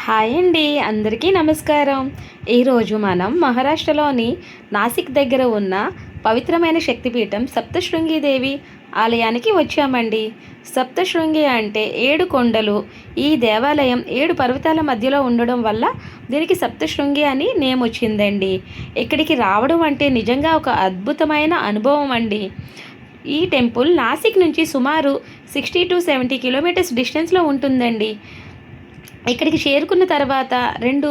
Hi అండి, అందరికీ నమస్కారం. ఈరోజు మనం మహారాష్ట్రలోని నాసిక్ దగ్గర ఉన్న పవిత్రమైన శక్తిపీఠం సప్తశృంగిదేవి ఆలయానికి వచ్చామండి. సప్తశృంగి అంటే 7 కొండలు. ఈ దేవాలయం 7 పర్వతాల మధ్యలో ఉండడం వల్ల దీనికి సప్తశృంగి అని నేమ్ వచ్చిందండి. ఇక్కడికి రావడం అంటే నిజంగా ఒక అద్భుతమైన అనుభవం అండి. ఈ టెంపుల్ నాసిక్ నుంచి సుమారు 60 to 70 కిలోమీటర్స్ డిస్టెన్స్లో ఉంటుందండి. ఇక్కడికి చేరుకున్న తర్వాత 2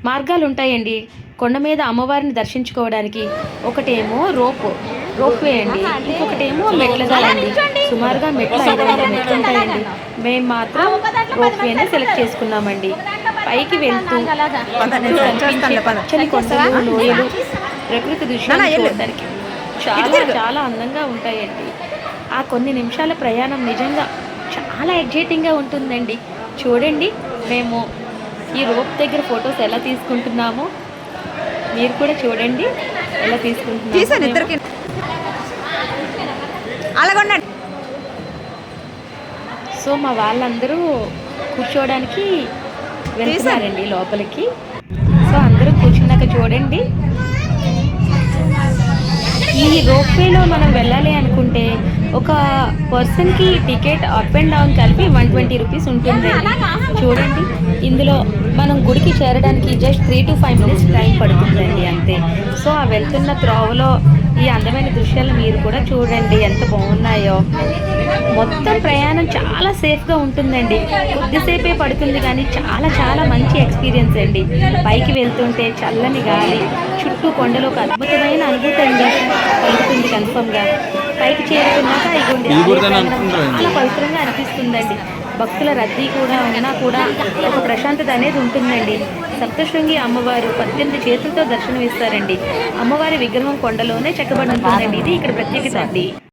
మార్గాలు ఉంటాయండి కొండ మీద అమ్మవారిని దర్శించుకోవడానికి. ఒకటేమో రోప్వే అండి, ఇంకొకటేమో మెట్ల దారి అండి. సుమారుగా మెట్లు 500 మెట్లు ఉంటాయండి. మేము మాత్రం రోప్వేనే సెలెక్ట్ చేసుకున్నామండి. పైకి వెళ్తూ పచ్చని కొండలు, లోయలు, ప్రకృతి దృశ్యాలు చూడడానికి చాలా చాలా అందంగా ఉంటాయండి. ఆ కొన్ని నిమిషాల ప్రయాణం నిజంగా చాలా ఎగ్జైటింగ్గా ఉంటుందండి. చూడండి, మేము ఈ రోప్ దగ్గర ఫొటోస్ ఎలా తీసుకుంటున్నామో మీరు కూడా చూడండి ఎలా తీసుకుంటున్నాము. సో మా వాళ్ళందరూ కూర్చోవడానికి వెళ్తున్నారండి లోపలికి. సో అందరూ కూర్చున్నాక చూడండి, ఈ రోప్వేలో మనం వెళ్ళాలి అనుకుంటే ఒక పర్సన్కి టికెట్ అప్ అండ్ డౌన్ కలిపి 120 రూపీస్ ఉంటుంది. చూడండి, ఇందులో మనం గుడికి చేరడానికి జస్ట్ 3 to 5 మినిట్స్ టైం పడుతుందండి అంతే. సో ఆ వెళ్తున్న త్రోవలో ఈ అందమైన దృశ్యాలు మీరు కూడా చూడండి ఎంత బాగున్నాయో. మొత్తం ప్రయాణం చాలా సేఫ్గా ఉంటుందండి. కొద్దిసేపే పడుతుంది కానీ చాలా చాలా మంచి ఎక్స్పీరియన్స్ అండి. పైకి వెళ్తుంటే చల్లని గాలి, చుట్టూ కొండలు, ఒక అద్భుతమైన అనుభూతి అండి కలుగుతుంది కన్ఫర్మ్గా. పైకి చేరుకున్నాక చాలా పవిత్రంగా అనిపిస్తుందండి. భక్తుల రద్దీ కూడా ఉన్నా కూడా ఒక ప్రశాంతత అనేది ఉంటుందండి. సప్తశృంగి అమ్మవారు 18 చేతులతో దర్శనమిస్తారండి. అమ్మవారి విగ్రహం కొండలోనే చెక్కబడి ఉంటుందండి. ఇది ఇక్కడ ప్రత్యేకత అండి.